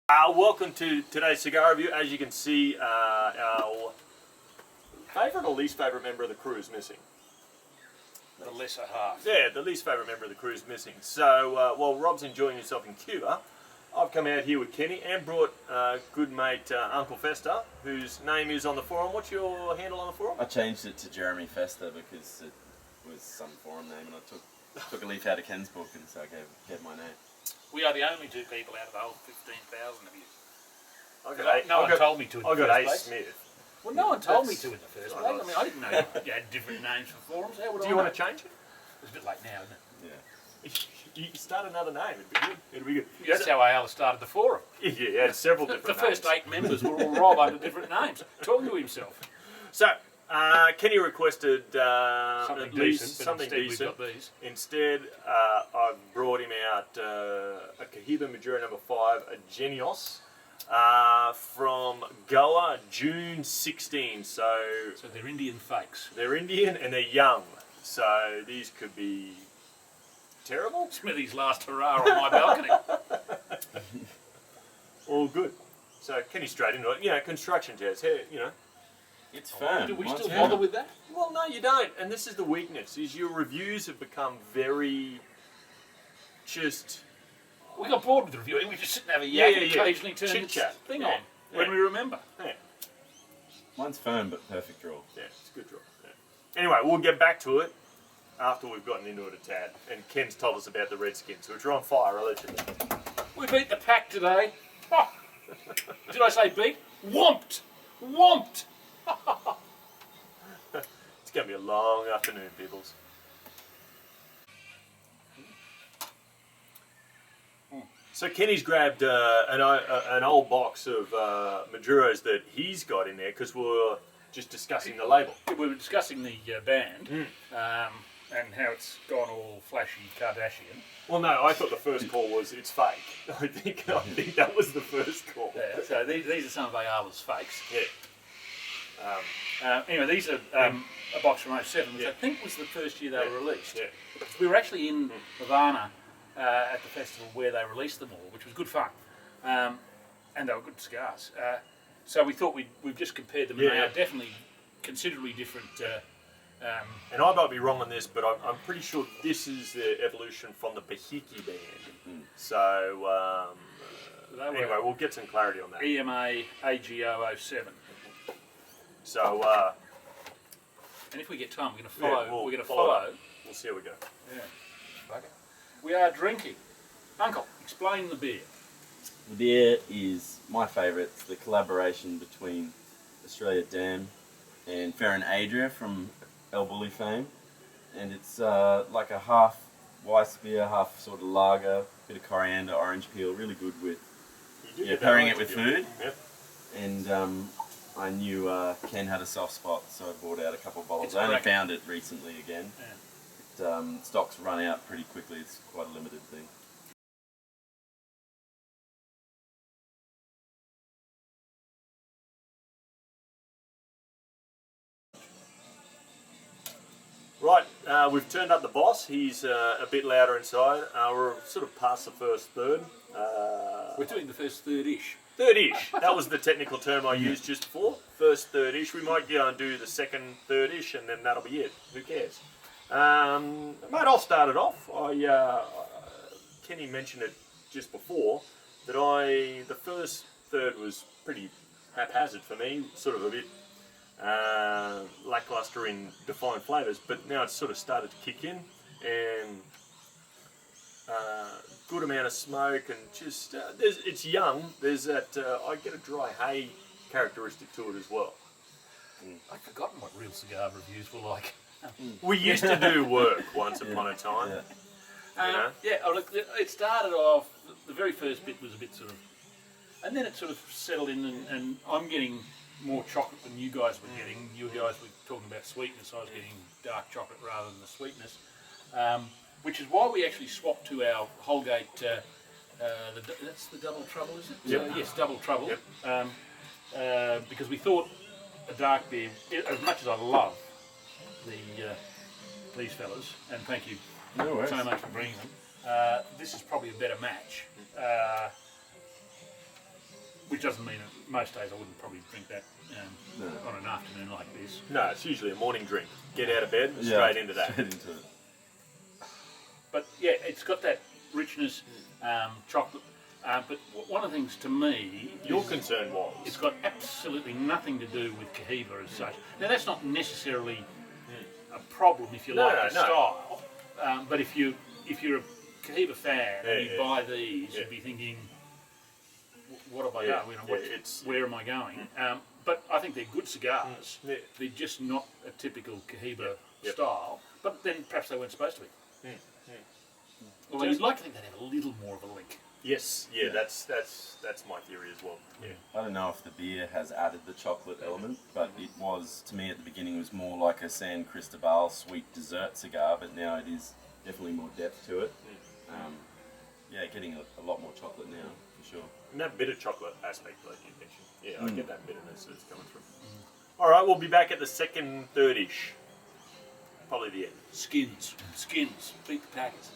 Welcome to today's cigar review. As you can see, our favourite or least favourite member of the crew is missing. The lesser half. Yeah, the least favourite member of the crew is missing. So while Rob's enjoying himself in Cuba, I've come out here with Kenny and brought good mate Uncle Fester, whose name is on the forum. What's your handle on the forum? I changed it to Jeremy Fester because it was some forum name, and I took a leaf out of Ken's book, and so I gave my name. We are the only two people out of the whole 15,000 of you. No one told me to in the I got first A. place. Smith. Well, no one told me to in the first That's place. nice. I mean, I didn't know you had different names for forums. How would Do I you know? want to change it? It's a bit late now, isn't it? Yeah. You start another name. It'd be good. It'd be good. That's how Ayala started the forum. Yeah, he had several The different first names. 8 members were all Rob under different names, talking to himself. So, Kenny requested Something at least decent, but something instead decent. we've got these. Instead, I've brought him out a Cohiba Maduro number 5, a Genios, from Goa, June 16. So they're Indian fakes. they're Indian and they're young. So these could be terrible. Smithy's last hurrah on my balcony. All good. So Kenny's straight into it. You know, construction jazz. Hey, you know. It's firm. Do we Mine's still firm. bother with that? Well, no, you don't. And this is the weakness: is your reviews have become very just. We got bored with reviewing. We just sit and have a Yeah, yak yeah, and yeah. occasionally turn Chit this chat. thing Yeah. on when Yeah. we remember. Yeah. Mine's firm but perfect draw. Yeah, it's a good draw. Yeah. Anyway, we'll get back to it after we've gotten into it a tad. And Ken's told us about the Redskins, which are on fire, allegedly. We beat the pack today. Oh. Did I say beat? Whomped! Whomped! It's going to be a long afternoon, peoples. So Kenny's grabbed an old box of Maduros that he's got in there because we're just discussing the label. We were discussing the band and how it's gone all flashy Kardashian. Well, no, I thought the first call was it's fake. I think that was the first call. Yeah, so these are some of Ayala's fakes. Yeah. Anyway, these are a box from 07, which Yeah. I think was the first year they were released. Yeah. We were actually in Havana at the festival where they released them all, which was good fun. And they were good cigars. So we thought we've just compared them, and they Yeah. are definitely considerably different. And I might be wrong on this, but I'm pretty sure this is the evolution from the Bahiki band. So anyway, we'll get some clarity on that. EMA AGO 07. So And if we get time, we're going to follow. yeah, we'll we're going to follow follow. we'll see how we go. Yeah. We are drinking. Uncle, explain the beer. The beer is my favourite. It's the collaboration between Australia Dam and Ferran Adria from El Bulli fame. And it's like a half Weiss beer, half sort of lager, bit of coriander, orange peel, really good with pairing it with food. Yep. And I knew Ken had a soft spot, so I bought out a couple of bottles. It's I only correct. found it recently again. Yeah. Stocks run out pretty quickly. It's quite a limited thing. Right, we've turned up the boss. He's a bit louder inside. We're sort of past the first third. We're doing the first third-ish. Third-ish. That was the technical term I used just before. First third-ish. We might go and do the second third-ish, and then that'll be it. Who cares? Mate, I'll start it off. Kenny mentioned it just before that the first third was pretty haphazard for me, sort of a bit lackluster in defined flavours, but now it's sort of started to kick in, and good amount of smoke, and just it's young. There's that I get a dry hay characteristic to it as well. I'd forgotten what real cigar reviews were like. We used to do work once upon a time. Yeah. Look, it started off, the very first bit was a bit sort of, and then it sort of settled in, and I'm getting more chocolate than you guys were getting. You guys were talking about sweetness, I was getting dark chocolate rather than the sweetness, which is why we actually swapped to our Holgate, that's the Double Trouble, is it? Yep. Yes, Double Trouble, Yep. because we thought a dark beer, as much as I love these fellas, and thank you No worries. so much for bringing them. This is probably a better match. which doesn't mean that most days I wouldn't probably drink that on an afternoon like this. No, it's usually a morning drink. Get out of bed, and Yeah, straight into that. Straight into it. But yeah, it's got that richness, chocolate. But one of the things to me, Your concern was it's got absolutely nothing to do with Cohiba as such. Now that's not necessarily a problem if you like the style, but if you're a Cohiba fan and you buy these, you'd be thinking, what have I done? Where am I going? But I think they're good cigars. They're just not a typical Cohiba style. But then perhaps they weren't supposed to be. Although you'd like to think they'd have a little more of a link. Yes, that's my theory as well. Yeah. I don't know if the beer has added the chocolate element, but it was, to me at the beginning, it was more like a San Cristobal sweet dessert cigar, but now it is definitely more depth to it. Getting a lot more chocolate now, for sure. And that bitter chocolate aspect, like you mentioned. Yeah, I get that bitterness that's coming through. All right, we'll be back at the second, third-ish. Probably the end. Skins, beat the Packers.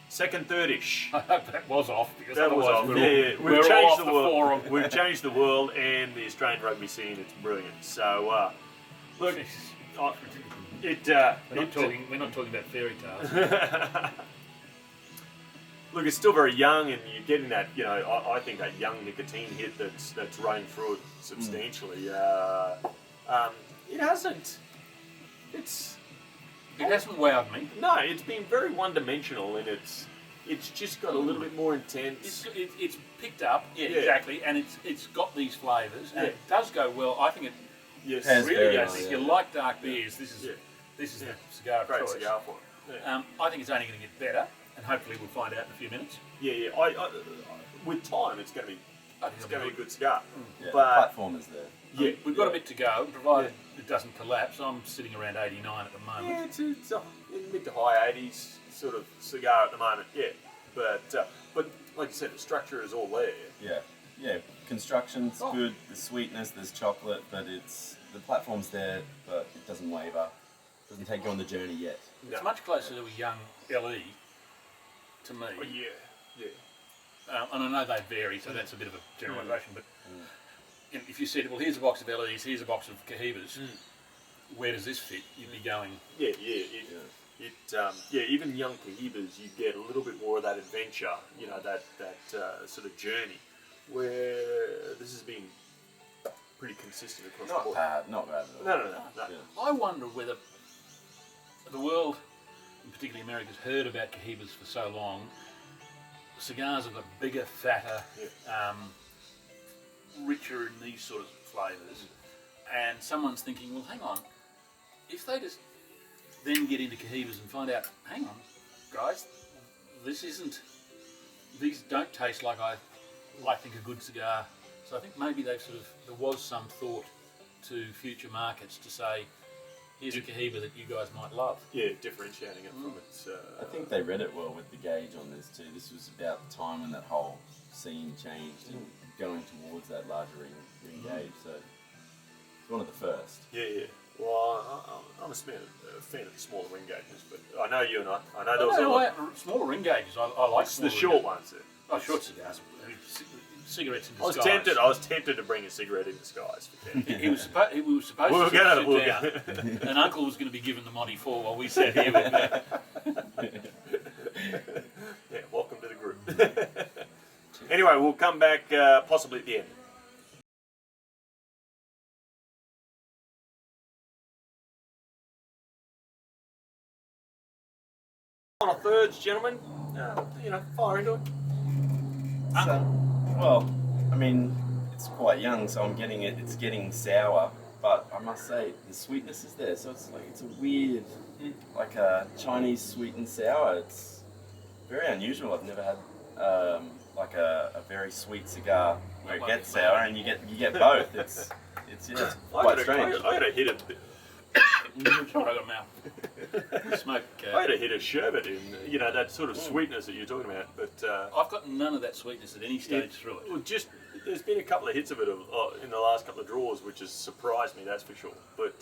Second, third-ish. I hope that was off because That was otherwise off. we're all off the world. forum. We've changed the world and the Australian rugby scene. It's brilliant. So, look, We're not talking about fairy tales. Look, it's still very young, and you're getting that. I think that young nicotine hit that's running through it substantially. It hasn't. It hasn't wowed me. No, it's been very one-dimensional, and it's just got a little bit more intense. It's picked up, exactly, and it's got these flavours, and it does go well. I think it really goes. If you like dark beers, this is the cigar of Great choice. cigar for it. Yeah. I think it's only going to get better, and hopefully we'll find out in a few minutes. Yeah. With time, it's going to be a good cigar. Yeah, But the platform is there. yeah, We've got a bit to go, provided it doesn't collapse. I'm sitting around 89 at the moment. Yeah, it's in mid to high 80s sort of cigar at the moment. Yeah, but like you said, the structure is all there. Yeah. Construction's good. The sweetness, there's chocolate, but the platform's there, but it doesn't waver. Doesn't take you on the journey yet. It's much closer to a young LE to me. Oh, yeah. And I know they vary, so that's a bit of a generalisation. But if you said, well, here's a box of LEs, here's a box of Cohibas, where does this fit? You'd be going. Yeah. Even young Cohibas, you get a little bit more of that adventure. That sort of journey, where this has been pretty consistent across the board. Not bad at all. No. I wonder whether the world, and particularly America's, heard about Cohibas for so long. Cigars have got bigger, fatter, richer in these sort of flavours, and someone's thinking, well, hang on, if they just then get into Cohibas and find out, hang on, guys, these don't taste like I think a good cigar. So I think maybe there was some thought to future markets to say, here's a Cohiba that you guys might love. Yeah, differentiating it from its. I think they read it well with the gauge on this too. This was about the time when that whole scene changed and going towards that larger ring gauge. So it's one of the first. Yeah. Well, I'm a fan of the smaller ring gauges, but I know you and I know there was a lot. Smaller ring gauges. I like It's the short ones. Short cigars. Cigarettes in I disguise. was tempted to bring a cigarette in disguise for Ken. We were supposed to sit down, and Uncle was going to be given the Monty 4 while we sat here with Yeah, welcome to the group. Anyway, we'll come back possibly at the end. On a thirds, gentlemen, fire into it. Well, I mean, it's quite young, so I'm getting it. It's getting sour, but I must say the sweetness is there. So it's a weird, like a Chinese sweet and sour. It's very unusual. I've never had like a very sweet cigar where it gets sour and you get both. It's quite strange. I had a hit of. Smoke. I had a hit of sherbet in, that sort of sweetness that you're talking about, but I've got none of that sweetness at any stage through it. Well, just there's been a couple of hits of it in the last couple of draws, which has surprised me. That's for sure. But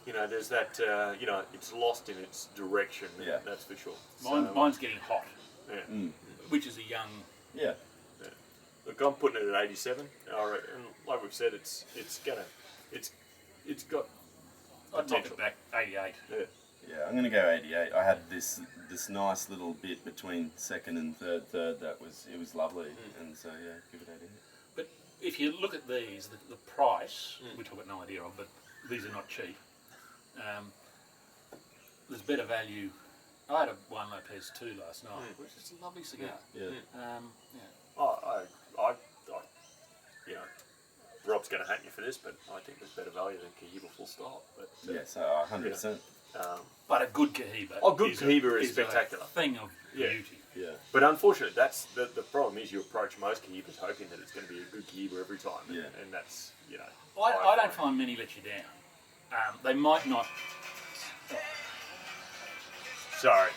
there's that. It's lost in its direction. Yeah. That's for sure. Mine's getting hot, Yeah. which is a young. Yeah. Look, I'm putting it at 87. All right, and like we've said, it's got. I'd knock it back 88. Yeah. Yeah, I'm gonna go 88. I had this nice little bit between second and third. It was lovely, and so yeah, give it 88. But if you look at these, the price, which I've got no idea of, but these are not cheap. There's better value. I had a Juan Lopez 2 last night, which is a lovely cigar. Yeah. Rob's going to hate me for this, but I think there's better value than Cohiba full stop. But So 100%. But a good Cohiba. Cohiba is spectacular. A thing of beauty. Yeah. But unfortunately, that's the problem is you approach most Cohibas hoping that it's going to be a good Cohiba every time. Yeah. And that's, I don't find many let you down. They might not. Sorry.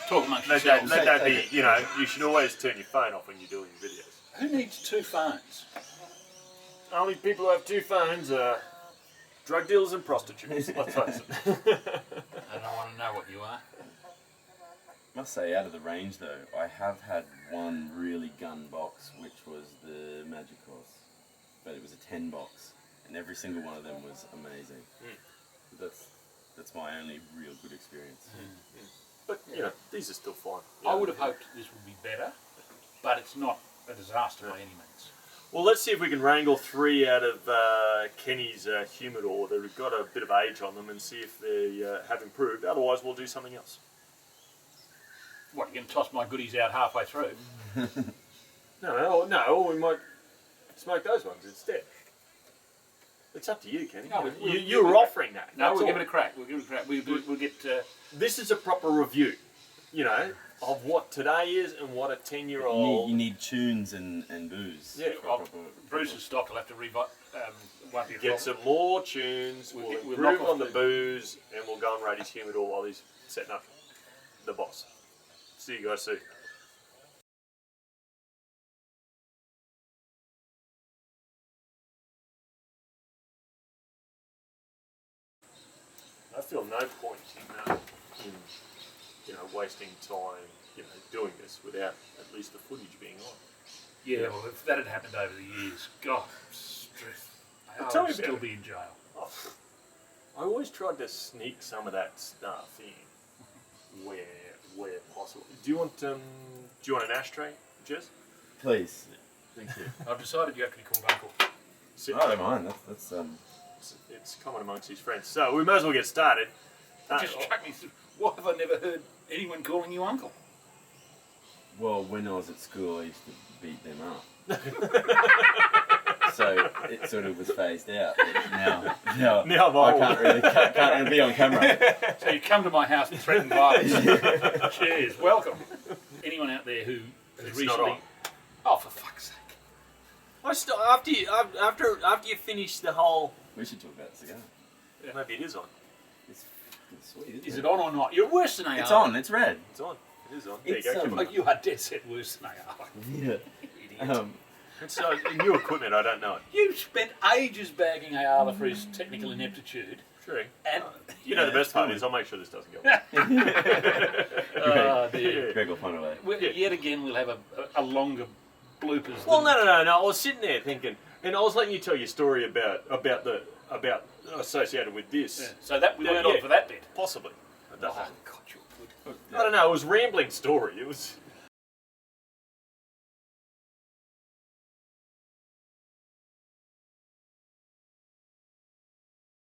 Talk amongst Let yourselves. that be, you should always turn your phone off when you're doing your videos. Who needs 2 phones? Only people who have 2 phones are drug dealers and prostitutes. Let's face it. I don't want to know what you are. Must say, out of the range though, I have had one really gun box, which was the Magicos, but it was a 10 box, and every single one of them was amazing. That's my only real good experience. But these are still fine. I would have hoped this would be better, but it's not a disaster by any means. Well, let's see if we can wrangle 3 out of Kenny's humidor that have got a bit of age on them and see if they have improved. Otherwise, we'll do something else. What, you're going to toss my goodies out halfway through? No, we might smoke those ones instead. It's up to you, Kenny. No, you were offering that. No, we'll give it a crack. We'll get... This is a proper review, of what today is and what a 10-year-old... You need tunes and booze. Yeah, Bruce's stock will have to won't be a get problem. some more tunes, we'll we'll improve knock on the off booze, and we'll go and rate his humidor while he's setting up the boss. See you guys soon. I feel no point in wasting time, doing this without at least the footage being on. Yeah, well, if that had happened over the years, God, stress. Tell I me would still about it. be in jail. Oh, I always tried to sneak some of that stuff in where possible. Do you want an ashtray, Jess? Please. Thank you. I've decided you have to be called uncle. Sit. I don't mind. That's It's common amongst his friends. So we may as well get started. It just struck me, why have I never heard anyone calling you uncle? Well, when I was at school, I used to beat them up. So it sort of was phased out. But now Now I can't really be on camera. So you come to my house and threaten violence. Cheers, welcome. Anyone out there who has It's recently... not on. Oh, for fuck's sake. After you finish the whole... We should talk about the cigar. Maybe it is on. It's sweet, isn't Is it? it on or not? You're worse than AR. It's on. It's red. It's on. It is on. There you It's, go. Oh, you are dead set worse than AR. Yeah. Idiot. It's new equipment. I don't know it. You spent ages bagging Ayala for his technical ineptitude. True. And The best part cool. is I'll make sure this doesn't go. oh, dear. Greg will find a way. Yet again, we'll have a longer bloopers. Well, than- no. I was sitting there thinking, and I was letting you tell your story about associated with this. Yeah. So that we went Yeah. on for that bit. Possibly. Oh, God, you're good. I don't know. It was a rambling story. It was.